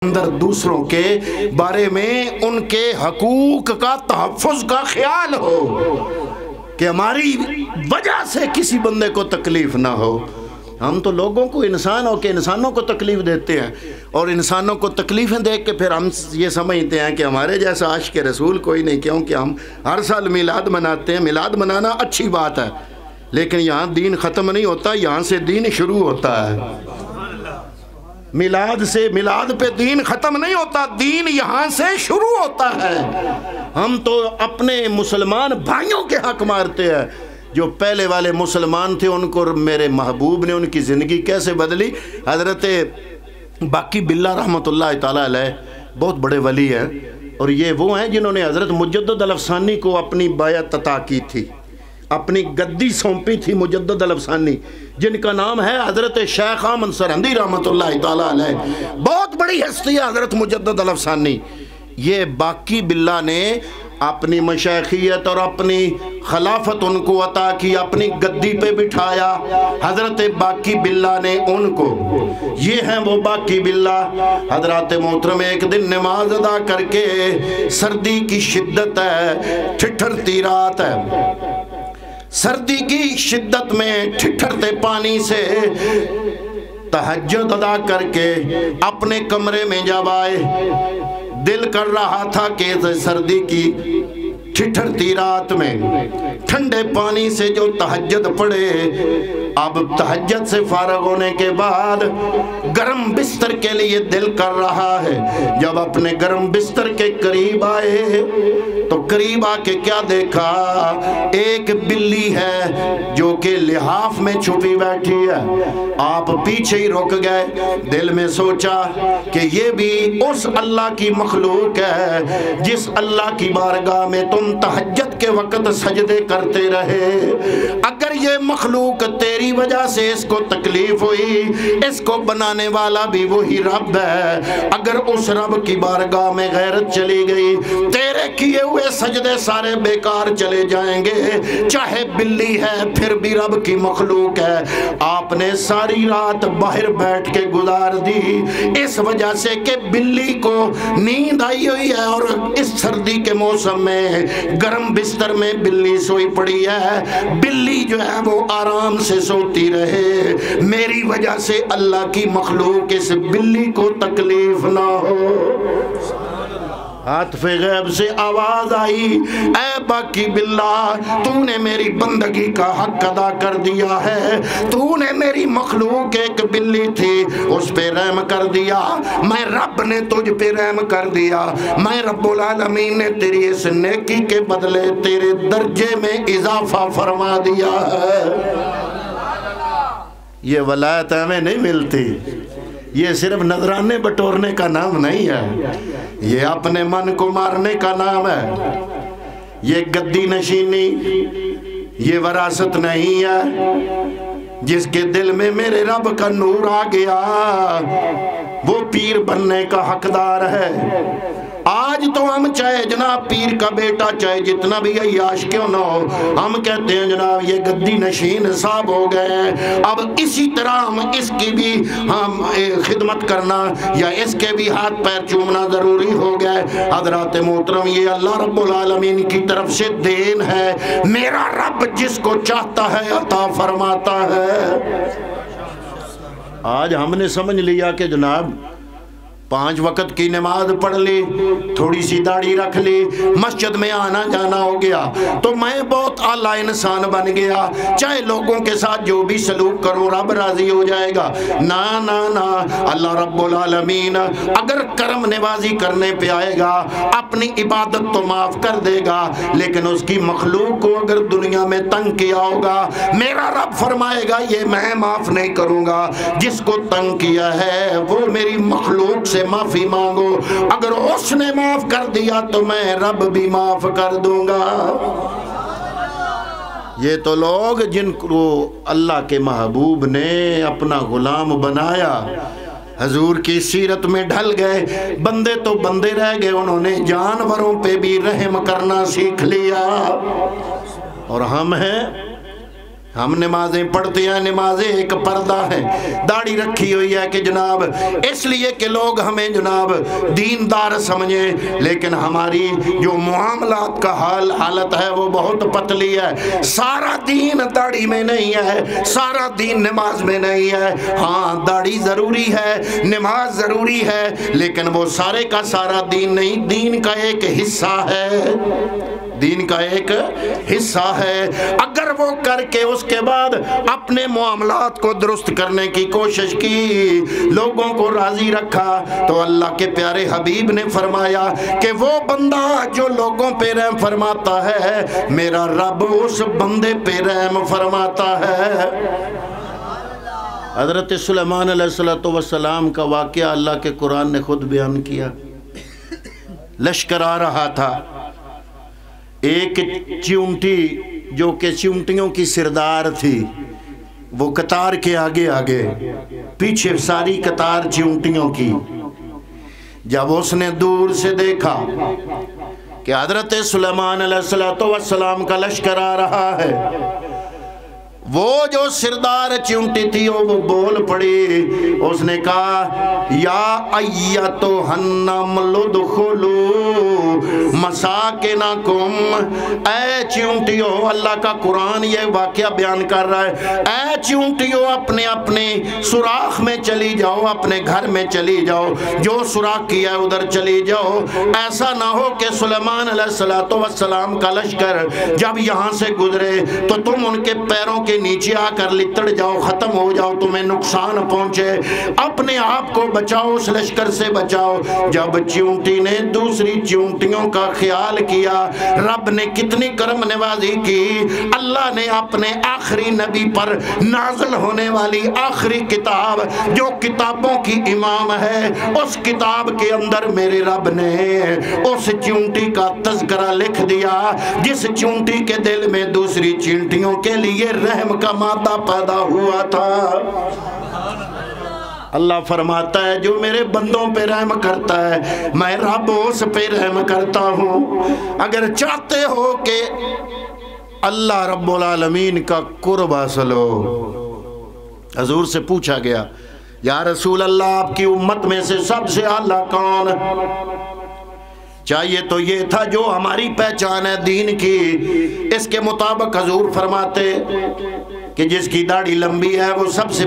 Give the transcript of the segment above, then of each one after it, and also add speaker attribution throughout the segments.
Speaker 1: اندر دوسروں کے بارے میں ان کے حقوق کا تحفظ کا خیال ہو کہ ہماری وجہ سے کسی بندے کو تکلیف نہ ہو۔ ہم تو لوگوں کو انسان ہو کے انسانوں کو تکلیف دیتے ہیں، اور انسانوں کو تکلیفیں دیکھ کے پھر ہم یہ سمجھتے ہیں کہ ہمارے جیسا عاشق رسول کوئی نہیں، کیونکہ ہم ہر سال میلاد مناتے ہیں۔ میلاد منانا اچھی بات ہے، لیکن یہاں دین ختم نہیں ہوتا، یہاں سے دین شروع ہوتا ہے۔ میلاد پہ دین ختم نہیں ہوتا، دین یہاں سے شروع ہوتا ہے۔ ہم تو اپنے مسلمان بھائیوں کے حق مارتے ہیں۔ جو پہلے والے مسلمان تھے ان کو میرے محبوب نے ان کی زندگی کیسے بدلی۔ حضرت باقی باللہ رحمۃ اللہ تعالیٰ علیہ بہت بڑے ولی ہیں، اور یہ وہ ہیں جنہوں نے حضرت مجدد الافسانی کو اپنی بیعت عطا کی تھی، اپنی گدی سونپی تھی مجدد الافسانی، جن کا نام ہے حضرت شیخ احمد سرہندی رحمۃ اللہ تعالیٰ علیہ۔ بہت بڑی ہستی ہے حضرت مجدد الافسانی۔ یہ باقی باللہ نے اپنی مشائخیت اور اپنی خلافت ان کو عطا کی، اپنی گدی پہ بٹھایا حضرت باقی باللہ نے ان کو۔ یہ ہیں وہ باقی باللہ۔ حضرات محترم ایک دن نماز ادا کر کے، سردی کی شدت ہے، ٹھٹھرتی رات ہے، سردی کی شدت میں ٹھٹھرتے پانی سے تہجد ادا کر کے اپنے کمرے میں جب آئے، دل کر رہا تھا کہ سردی کی ٹھٹھرتی رات میں ٹھنڈے پانی سے جو تہجد پڑے، اب تہجد سے فارغ ہونے کے بعد گرم بستر کے لیے دل کر رہا ہے۔ جب اپنے گرم بستر کے قریب آئے تو قریب آ کے کیا دیکھا؟ ایک بلی ہے جو کہ لحاف میں چھپی بیٹھی ہے۔ آپ پیچھے ہی رک گئے، دل میں سوچا کہ یہ بھی اس اللہ کی مخلوق ہے جس اللہ کی بارگاہ میں تم تہجد کے وقت سجدے کرتے رہے۔ اگر یہ مخلوق تیری وجہ سے اس کو تکلیف ہوئی، اس کو بنانے والا بھی وہی رب ہے۔ اگر اس رب کی بارگاہ میں غیرت چلی گئی، تیرے کیے ہوئے سجدے سارے بیکار چلے جائیں گے۔ چاہے بلی ہے پھر بھی رب کی مخلوق ہے۔ آپ نے ساری رات باہر بیٹھ کے گزار دی، اس وجہ سے کہ بلی کو نیند آئی ہوئی ہے، اور اس سردی کے موسم میں گرم بستر میں بلی سوئی پڑی ہے۔ بلی جو ہے وہ آرام سے سوتی رہے، میری وجہ سے اللہ کی مخلوق اس بلی کو تکلیف نہ ہو۔ عاطف غیب سے آواز آئی، اے باقی باللہ، تو نے میری بندگی کا حق ادا کر دیا ہے، تو نے میری مخلوق ایک بلی تھی اس پہ رحم کر دیا، میں رب نے تجھ پہ رحم کر دیا، میں رب العالمین نے تیری اس نیکی کے بدلے تیرے درجے میں اضافہ فرما دیا ہے۔ یہ ولایت ہمیں نہیں ملتی، یہ صرف نذرانے بٹورنے کا نام نہیں ہے، یہ اپنے من کو مارنے کا نام ہے۔ یہ گدی نشینی، یہ وراثت نہیں ہے۔ جس کے دل میں میرے رب کا نور آ گیا وہ پیر بننے کا حقدار ہے۔ آج تو ہم چاہے جناب پیر کا بیٹا چاہے جتنا بھی عیاش کیوں نہ ہو، ہم کہتے ہیں جناب یہ گدی نشین صاحب ہو گئے ہیں، اب اسی طرح ہم اس کی بھی ہم خدمت کرنا یا اس کے بھی ہاتھ پیر چومنا ضروری ہو گئے۔ حضرات محترم، یہ اللہ رب العالمین کی طرف سے دین ہے، میرا رب جس کو چاہتا ہے عطا فرماتا ہے۔ آج ہم نے سمجھ لیا کہ جناب 5 وقت کی نماز پڑھ لی، تھوڑی سی داڑھی رکھ لی، مسجد میں آنا جانا ہو گیا تو میں بہت اعلیٰ انسان بن گیا، چاہے لوگوں کے ساتھ جو بھی سلوک کروں رب راضی ہو جائے گا۔ نا نا نا، اللہ رب العالمین اگر کرم نوازی کرنے پہ آئے گا اپنی عبادت تو معاف کر دے گا، لیکن اس کی مخلوق کو اگر دنیا میں تنگ کیا ہوگا میرا رب فرمائے گا یہ میں معاف نہیں کروں گا، جس کو تنگ کیا ہے وہ میری مخلوق سے معافی مانگو، اگر اس نے معاف کر دیا تو میں رب بھی معاف کر دوں گا۔ یہ تو لوگ جن کو اللہ کے محبوب نے اپنا غلام بنایا، حضور کی سیرت میں ڈھل گئے، بندے تو بندے رہ گئے، انہوں نے جانوروں پہ بھی رحم کرنا سیکھ لیا۔ اور ہم ہیں ہم نمازیں پڑھتے ہیں، نمازیں ایک پردہ ہے، داڑھی رکھی ہوئی ہے کہ جناب اس لیے کہ لوگ ہمیں جناب دیندار سمجھیں، لیکن ہماری جو معاملات کا حالت ہے وہ بہت پتلی ہے۔ سارا دین داڑھی میں نہیں ہے، سارا دین نماز میں نہیں ہے۔ ہاں داڑھی ضروری ہے، نماز ضروری ہے، لیکن وہ سارے کا سارا دین نہیں، دین کا ایک حصہ ہے، دین کا ایک حصہ ہے۔ اگر وہ کر کے اس کے بعد اپنے معاملات کو درست کرنے کی کوشش کی، لوگوں کو راضی رکھا، تو اللہ کے پیارے حبیب نے فرمایا کہ وہ بندہ جو لوگوں پہ رحم فرماتا ہے، میرا رب اس بندے پہ رحم فرماتا ہے۔ حضرت سلیمان علیہ السلام کا واقعہ اللہ کے قرآن نے خود بیان کیا۔ لشکر آ رہا تھا، ایک چونٹی جو کہ چونٹیوں کی سردار تھی، وہ قطار کے آگے آگے، پیچھے ساری قطار چونٹیوں کی۔ جب اس نے دور سے دیکھا کہ حضرت سلیمان علیہ السلام کا لشکر آ رہا ہے، وہ جو سردار چونٹی تھی وہ بول پڑی، اس نے کہا یا ایتھا النمل ادخلوا مساکنکم، اے چونٹیو، اللہ کا قرآن یہ واقعہ بیان کر رہا ہے، اے چونٹیو اپنے اپنے سوراخ میں چلی جاؤ، اپنے گھر میں چلی جاؤ، جو سوراخ کیا ہے ادھر چلی جاؤ۔ ایسا نہ ہو کہ سلیمان علیہ السلام کا لشکر جب یہاں سے گزرے تو تم ان کے پیروں کے نیچے آ کر لتڑ جاؤ، ختم ہو جاؤ، تمہیں نقصان پہنچے، اپنے آپ کو بچاؤ، اس لشکر سے بچاؤ۔ جب چونٹی نے دوسری چونٹیوں کا خیال کیا، رب نے کتنی کرم نوازی کی، اللہ نے اپنے آخری نبی پر نازل ہونے والی آخری کتاب جو کتابوں کی امام ہے، اس کتاب کے اندر میرے رب نے اس چونٹی کا تذکرہ لکھ دیا جس چونٹی کے دل میں دوسری چونٹیوں کے لیے رحم کا مادہ پیدا ہوا تھا۔ اللہ فرماتا ہے جو میرے بندوں پہ رحم کرتا ہے میں رب اس پہ رحم کرتا ہوں۔ اگر چاہتے ہو کہ اللہ رب العالمین کا قرب حاصل ہو، حضور سے پوچھا گیا یا رسول اللہ آپ کی امت میں سے سب سے اعلیٰ کون؟ چاہیے تو یہ تھا جو ہماری پہچان ہے دین کی، اس کے مطابق حضور فرماتے کہ جس کی داڑھی لمبی ہے وہ سب سے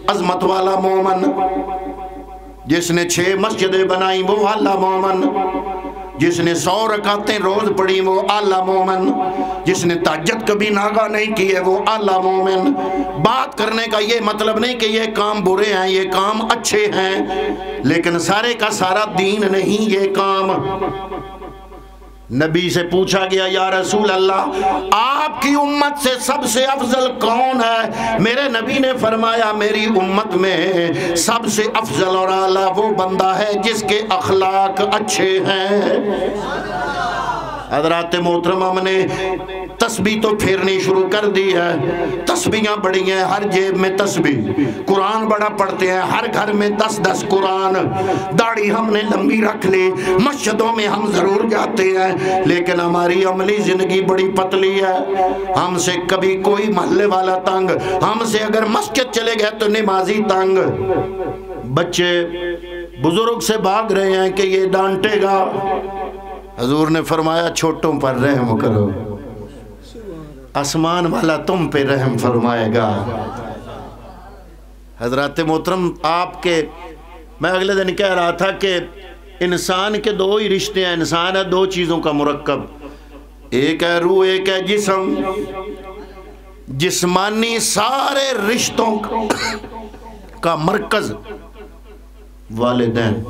Speaker 1: عظمت والا مومن، جس نے 6 مسجدیں بنائیں وہ اعلیٰ مومن، جس نے 100 رکعتیں روز پڑھی وہ اعلیٰ مومن، جس نے تہجد کبھی ناغہ نہیں کی ہے وہ اعلیٰ مومن۔ بات کرنے کا یہ مطلب نہیں کہ یہ کام برے ہیں، یہ کام اچھے ہیں، لیکن سارے کا سارا دین نہیں یہ کام۔ نبی سے پوچھا گیا یا رسول اللہ آپ کی امت سے سب سے افضل کون ہے؟ میرے نبی نے فرمایا میری امت میں سب سے افضل اور اعلیٰ وہ بندہ ہے جس کے اخلاق اچھے ہیں۔ حضرات محترم، ہم نے تسبیح تو پھیرنی شروع کر دی ہے، تسبیحاں بڑی ہیں، ہر جیب میں تسبیح، قرآن بڑا پڑھتے ہیں، ہر گھر میں 10 قرآن، داڑھی ہم نے لمبی رکھ لی، مسجدوں میں ہم ضرور جاتے ہیں، لیکن ہماری عملی زندگی بڑی پتلی ہے۔ ہم سے کبھی کوئی محلے والا تنگ، ہم سے اگر مسجد چلے گئے تو نمازی تنگ، بچے بزرگ سے بھاگ رہے ہیں کہ یہ ڈانٹے گا، حضور نے فرمایا چھوٹوں پر رحم کرو، آسمان والا تم پہ رحم فرمائے گا۔ حضرات محترم، آپ کے میں اگلے دن کہہ رہا تھا کہ انسان کے 2 ہی رشتے ہیں، انسان ہے 2 چیزوں کا مرکب، ایک ہے روح، ایک ہے جسم۔ جسمانی سارے رشتوں کا مرکز والدین،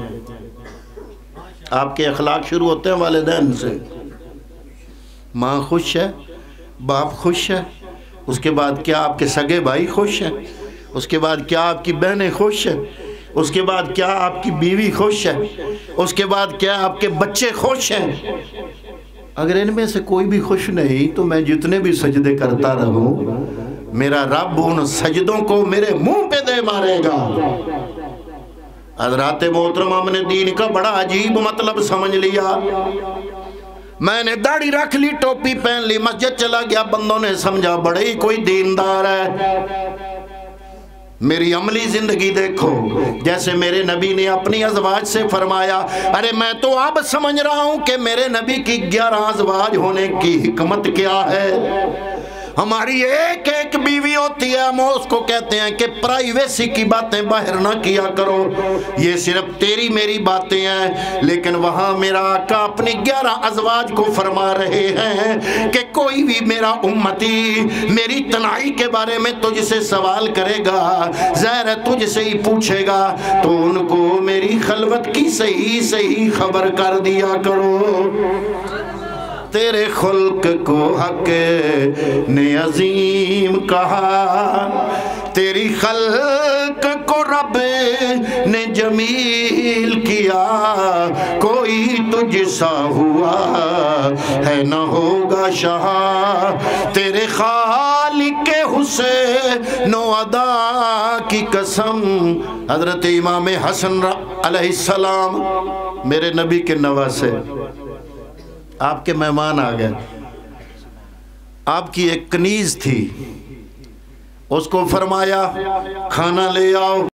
Speaker 1: آپ کے اخلاق شروع ہوتے ہیں والدین سے۔ ماں خوش ہے، باپ خوش ہے، اس کے بعد کیا آپ کے سگے بھائی خوش ہیں، اس کے بعد کیا آپ کی بہنیں خوش ہیں، اس کے بعد کیا آپ کی بیوی خوش ہے، اس کے بعد کیا آپ کے بچے خوش ہیں۔ اگر ان میں سے کوئی بھی خوش نہیں تو میں جتنے بھی سجدے کرتا رہوں میرا رب ان سجدوں کو میرے منہ پہ دے مارے گا۔ حضرات محترم، ہم نے دین کا بڑا عجیب مطلب سمجھ لیا، میں نے داڑھی رکھ لی، ٹوپی پہن لی، مسجد چلا گیا، بندوں نے سمجھا بڑے ہی کوئی دیندار ہے۔ میری عملی زندگی دیکھو، جیسے میرے نبی نے اپنی ازواج سے فرمایا، ارے میں تو اب سمجھ رہا ہوں کہ میرے نبی کی 11 ازواج ہونے کی حکمت کیا ہے۔ ہماری ایک ایک بیوی ہوتی ہے، ہم اس کو کہتے ہیں کہ پرائیویسی کی باتیں باہر نہ کیا کرو، یہ صرف تیری میری باتیں ہیں، لیکن وہاں میرا آقا اپنی 11 ازواج کو فرما رہے ہیں کہ کوئی بھی میرا امتی میری تنہائی کے بارے میں تجھ سے سوال کرے گا، ظاہر ہے تجھ سے ہی پوچھے گا، تو ان کو میری خلوت کی صحیح صحیح خبر کر دیا کرو۔ تیرے خلق کو حق نے عظیم کہا، تیری خلق کو رب نے جمیل کیا، کوئی تجھ سا ہوا ہے نہ ہوگا شاہ، تیرے خالق حسین و ادا کی قسم۔ حضرت امام حسن علیہ السلام میرے نبی کے نواسے، آپ کے مہمان آ گئے، آپ کی ایک کنیز تھی، اس کو فرمایا کھانا لے آؤ۔